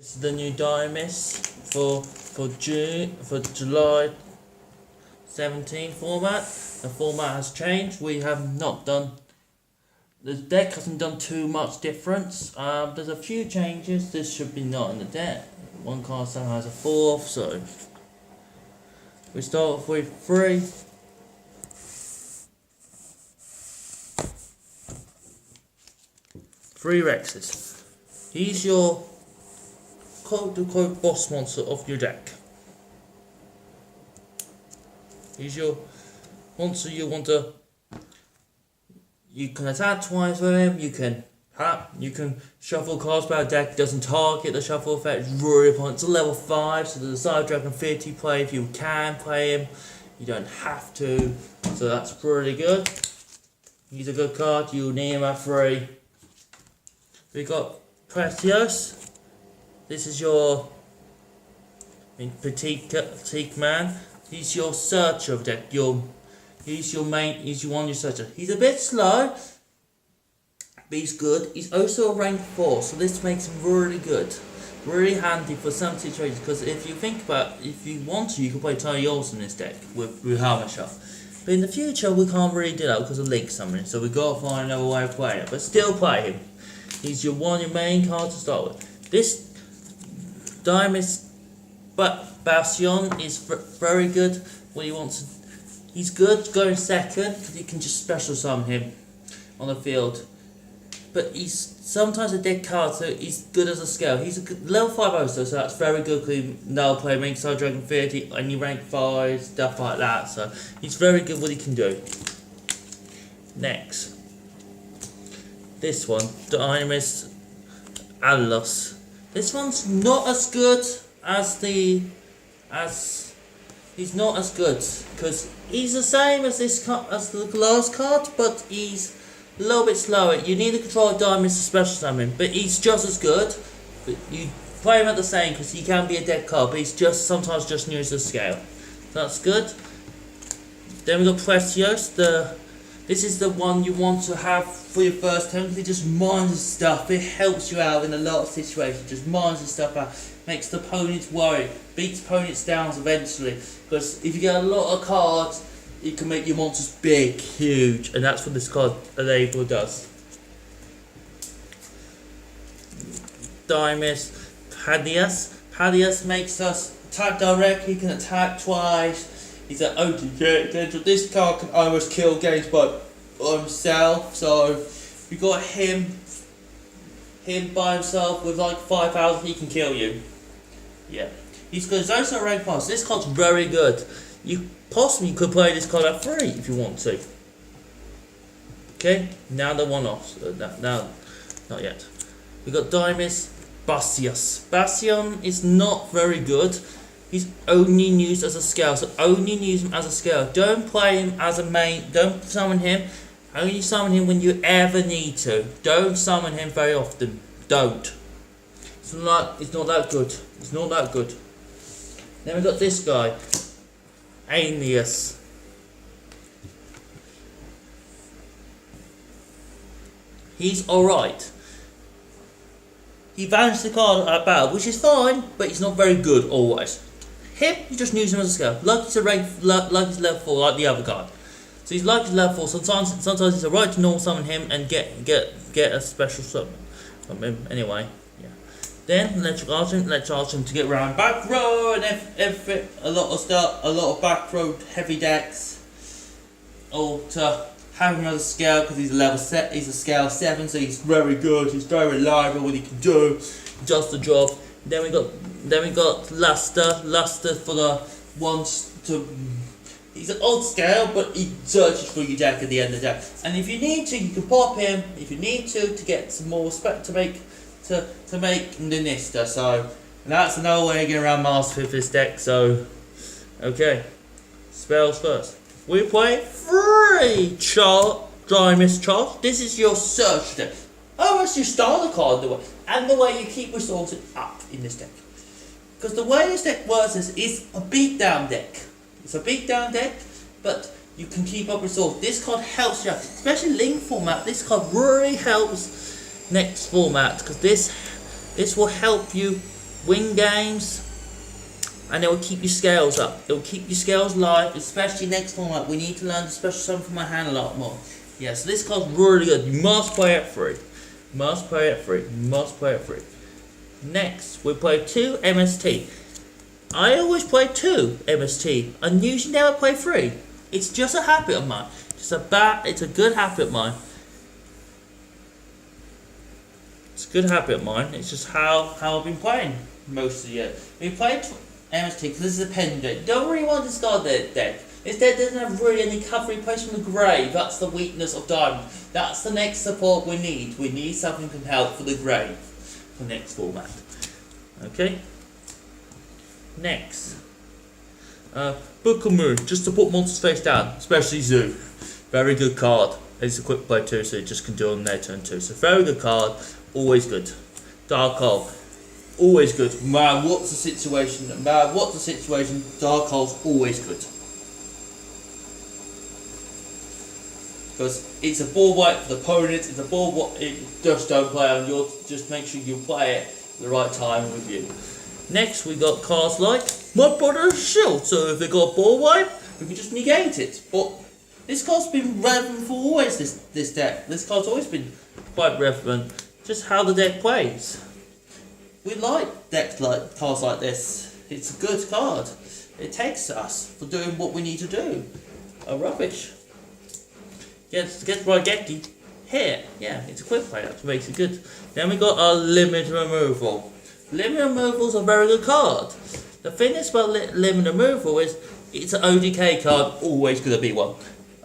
This is the new Dinomist for July 17 format. The format has changed. We have not done. The deck hasn't done too much difference. There's a few changes. This should be not in the deck. One card still has a fourth, so we start off with three Rexes. He's your quote-unquote boss monster of your deck. He's your monster you want to. You can attack twice with him. You can shuffle cards by a deck. Doesn't target the shuffle effect. It's really important. It's a level 5, so there's a side dragon 50 play if you can play him. You don't have to, so that's pretty good. He's a good card. You need him at 3. We got Precious. This is your petite man. He's your searcher of deck. He's your searcher. He's a bit slow, but he's good. He's also a rank 4, so this makes him really good. Really handy for some situations, because if you think about it, if you want to, you can play Tony Olsen in this deck with Hammer Shot. But in the future, we can't really do that because of Link Summoning, so we've got to find another way of playing it. But still play him. He's your main card to start with. This Dinomist Bastion is very good when he wants to. He's good going second because you can just special summon him on the field. But he's sometimes a dead card, so he's good as a scale. He's a good, level 5 also, so that's very good because he now play rank side dragon 30, any rank 5, stuff like that. So he's very good what he can do. Next, this one, Dinomist Atlas. This one's not as good he's not as good because he's the same as the last card, but he's a little bit slower. You need to control Dinomist to special summon, but he's just as good. But you play him at the same because he can be a dead card, but he's just sometimes just new as a scale. So that's good. Then we got Precious. This is the one you want to have for your first turn because it just mines stuff. It helps you out in a lot of situations. Just mines stuff out. Makes the opponents worry. Beats opponents down eventually. Because if you get a lot of cards, it can make your monsters big, huge. And that's what this card label does. Dinomist Padius makes us attack directly. He can attack twice. He's an OG. This card can almost kill games by himself. So we got him by himself with like 5,000. He can kill you. Yeah, he's good. He's also a rank 5. So this card's very good. You possibly could play this card at 3 if you want to. Okay, now the one-offs. Now, not yet. We got Dinomist Bastion is not very good. He's only used as a scale, so only use him as a scale. Don't play him as a main. Don't summon him. Only summon him when you ever need to. Don't summon him very often. Don't. It's not that good. It's not that good. Then we got this guy, Aeneas. He's alright. He banished the card at battle, which is fine, but he's not very good always. Him, you just use him as a scale. Like he's he's level 4, like the other card. So he's like he's level 4. Sometimes it's alright to normal summon him and get a special summon from him. Anyway, yeah. Then let's ask him to get around back row and everything. A lot of back row heavy decks. Or to have him as a scale because he's a level set. He's a scale 7, so he's very good. He's very reliable. What he can do, does the job. Then we got Luster for the ones to. He's an odd scale, but he searches for your deck at the end of the deck. And if you need to, you can pop him. If you need to get some more spec to make the Nista. So and that's another way of getting around Master with this deck. So okay, spells first. We play 3 Dinomist Charge. This is your search deck. Almost your starter card and the way you keep resources up in this deck. Because the way this deck works is it's a beatdown deck. It's a beatdown deck, but you can keep up resources. This card helps you out, especially Link format. This card really helps next format because this will help you win games, and it will keep your scales up. It will keep your scales light, especially next format. We need to learn the special summon from my hand a lot more. Yeah, so this card's really good. You must play it free. Must play it free. Must play it free. Next, we play 2 MST. I always play 2 MST and usually never play 3. It's just a habit of mine. It's a good habit of mine. It's a good habit of mine. It's just how I've been playing most of the year. We played MST because this is a pen deck. Don't really want to discard that deck. This deck doesn't have really any cover place from the grave. That's the weakness of Diamond. That's the next support we need. We need something that can help for the grave for next format. Okay. Next. Book of Moon, just to put monsters face down, especially Zoo. Very good card. It's a quick play too, so it just can do on their turn too. So very good card, always good. Dark Hole, always good. No matter what's the situation, Dark Hole's always good. Because it's a ball wipe for the opponent, it's a ball wipe, it just don't play on your, just make sure you play it at the right time with you. Next we got cards like Mud Brother's Shield, so if they got a ball wipe, we can just negate it. But this card's been relevant for always this deck. This card's always been quite relevant, just how the deck plays. We like decks like cards like this. It's a good card. It takes us for doing what we need to do. Rubbish. Get Raigeki here. Yeah, it's a quick play, that makes it good. Then we got our Limit Removal. Limit Removal's a very good card. The thing is about Limit Removal is it's an ODK card, always gonna be one.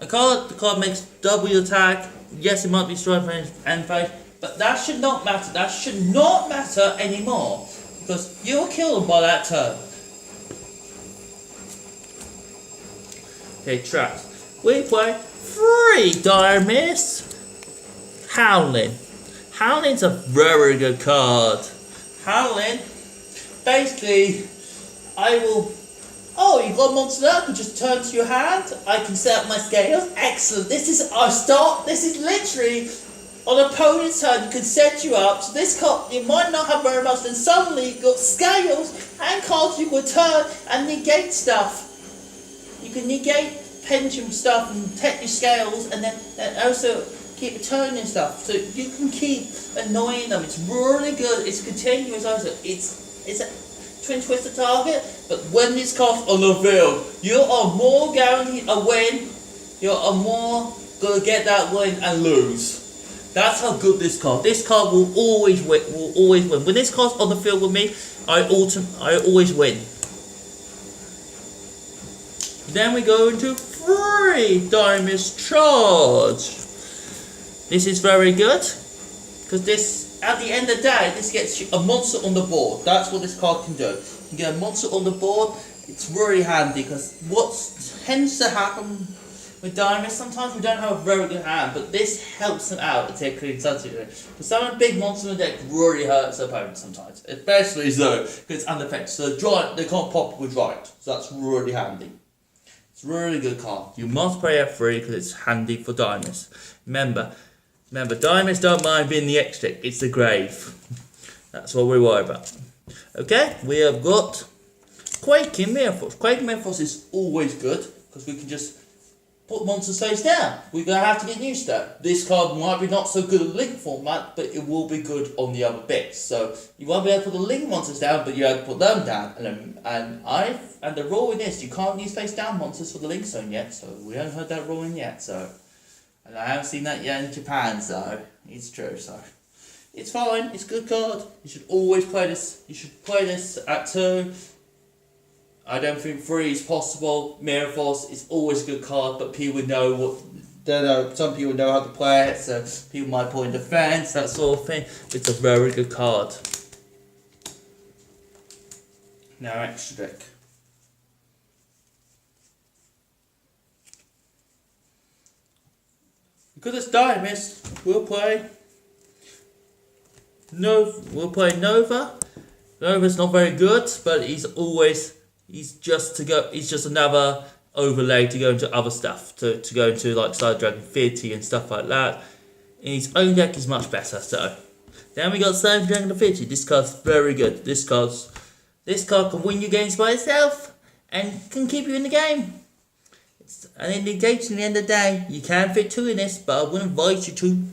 The card makes double attack. Yes, it might be strike and face, but that should not matter. That should not matter anymore because you'll kill them by that turn. Okay, traps. We play 3 Dinomist. Howling. Howling's a very good card. Howling, basically, I will. Oh, you've got a monster that can just turn to your hand. I can set up my scales. Excellent. This is our start. This is literally on opponent's turn. You can set you up. So this card, you might not have very much. Then suddenly you've got scales and cards you can turn and negate stuff. You can negate pendulum stuff and take your scales, and then also keep turning stuff. So you can keep annoying them. It's really good. It's continuous. Also, it's a twin twister target. But when this card's on the field, you are more guaranteed a win. You are more gonna get that win and lose. That's how good this card. This card will always win. When this card's on the field with me, I always win. Then we go into 3 Dinomist Charge. This is very good because this, at the end of the day, this gets you a monster on the board. That's what this card can do. You get a monster on the board. It's really handy because what tends to happen with Dinomist, sometimes we don't have a very good hand, but this helps them out to take clean substitute. Because some of the big monsters in the deck really hurts the opponent sometimes, especially so because it's unaffected. So the Giant, they can't pop with Giant, so that's really handy. It's a really good card. You must play it free because it's handy for Dinomist. Remember, Dinomists don't mind being the X deck. It's the grave. That's what we worry about. Okay, we have got Quaking Mirror Force. Quaking Mirror Force is always good because we can just put monsters face down. We're going to have to get used to that. This card might be not so good at Link format, but it will be good on the other bits. So you won't be able to put the Link monsters down, but you have to put them down. And the rule in this, you can't use face down monsters for the Link zone yet. So we haven't heard that rule in yet. So, and I haven't seen that yet in Japan. So it's true. So it's fine. It's a good card. You should always play this. You should play this at 2. I don't think 3 is possible. Mirror Force is always a good card, but people know what. Some people know how to play it, so people might put in defense, that sort of thing. It's a very good card. Now extra deck. Because it's Dinomist, we'll play Nova. Nova's not very good, but he's just another overlay to go into other stuff, to go into like Side Dragon Fiddy and stuff like that. And his own deck is much better, so Then we got Same Dragon of 50. This card's very good. This card can win you games by itself and can keep you in the game. And in the gates, in the end of the day, you can fit 2 in this, but I wouldn't advise you to.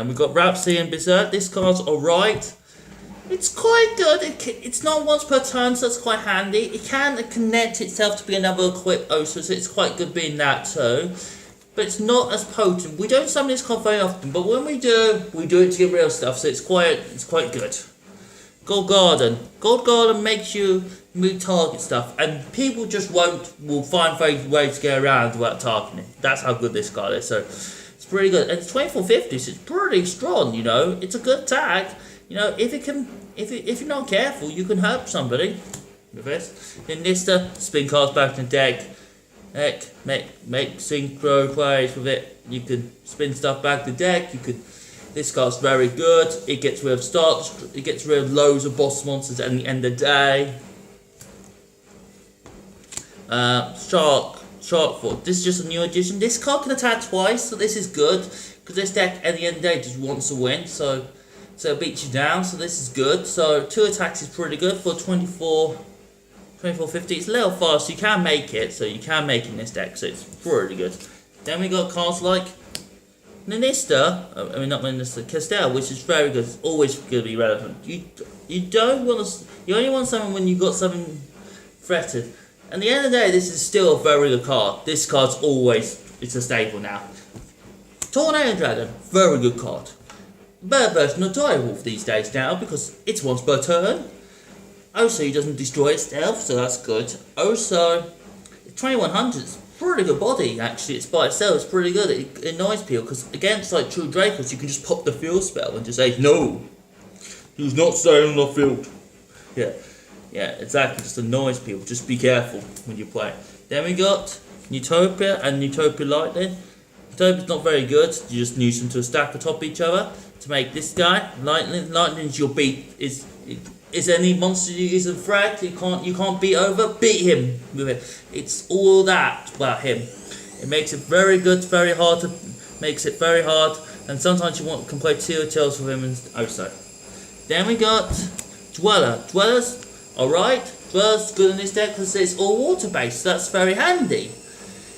We've got Rhapsody and Berserk. This card's alright. It's quite good. It's not once per turn, so it's quite handy. It can connect itself to be another equip also, so it's quite good being that too. But it's not as potent. We don't summon this card very often, but when we do it to get real stuff, so it's quite good. Gold Garden makes you move target stuff, and people just will find ways to get around without targeting it. That's how good this card is. So it's pretty good. And it's 2450, so it's pretty strong. You know, it's a good tag. You know, if you're not careful, you can hurt somebody with this. Then this spin cards back in the deck. Make synchro plays with it. You can spin stuff back to the deck. This card's very good. It gets rid of it gets rid of loads of boss monsters at the end of the day. Sharkfoot. This is just a new addition. This card can attack twice, so this is good because this deck at the end of the day just wants to win. So it beats you down. So this is good. So 2 attacks is pretty good for 2450. It's a little fast. So you can make it. So you can make it in this deck. So it's pretty good. Then we got cards like Castell, which is very good. It's always going to be relevant. You only want something when you got something threatened. At the end of the day, this is still a very good card. This card's it's a staple now. Tornado Dragon, very good card. Better version of Direwolf these days now because it's once per turn. Also, he doesn't destroy itself, so that's good. Also, 2100. Pretty good body actually. It's by itself. It's pretty good. It annoys people because against like true Dracos, you can just pop the field spell and just say no. He's not staying on the field. Yeah, exactly. Just annoys people. Just be careful when you play. Then we got Utopia and Utopia Lightning. Utopia's not very good. You just use them to stack atop each other to make this guy. Lightning's your beat. Is any monster you use a threat you can't beat over? Beat him with it. It's all that about him. It makes it very good, very hard makes it very hard, and sometimes you can play 2 tails with him and also. Then we got Dweller. Dweller's alright. Dweller's good in this deck because it's all water based, so that's very handy.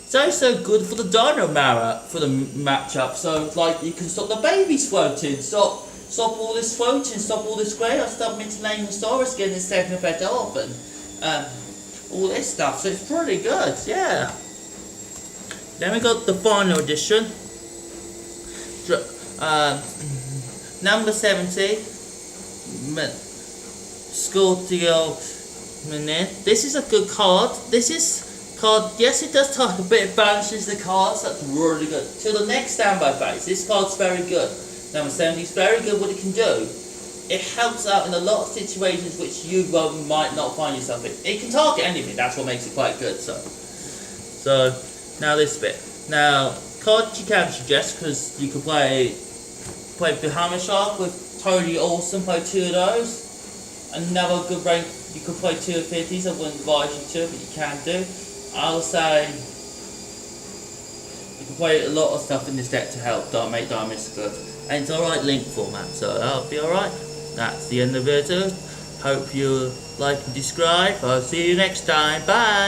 It's also good for the Dino Mara for the matchup, so like you can stop the babies floating, stop all this floating, stop all this grey, stop Mutilating Saurus getting this second effect off, and all this stuff, so it's pretty good, yeah. Then we got the final edition, number 70, Scorpio Minute. This is a good card. Yes, it does talk a bit, it balances the cards, that's really good. To the next standby phase, this card's very good. Number 70 is very good what it can do. It helps out in a lot of situations which you might not find yourself in. It can target anything, that's what makes it quite good. So now this bit. Now, cards you can suggest, because you could play Bahamut Shark with totally awesome, play 2 of those. Another good rank, you could play 2 of 50s, I wouldn't advise you to, but you can do. I'll say you can play a lot of stuff in this deck to help make Dinomist good. And it's alright link format, so that'll be alright. That's the end of the video. Hope you like and subscribe. I'll see you next time. Bye!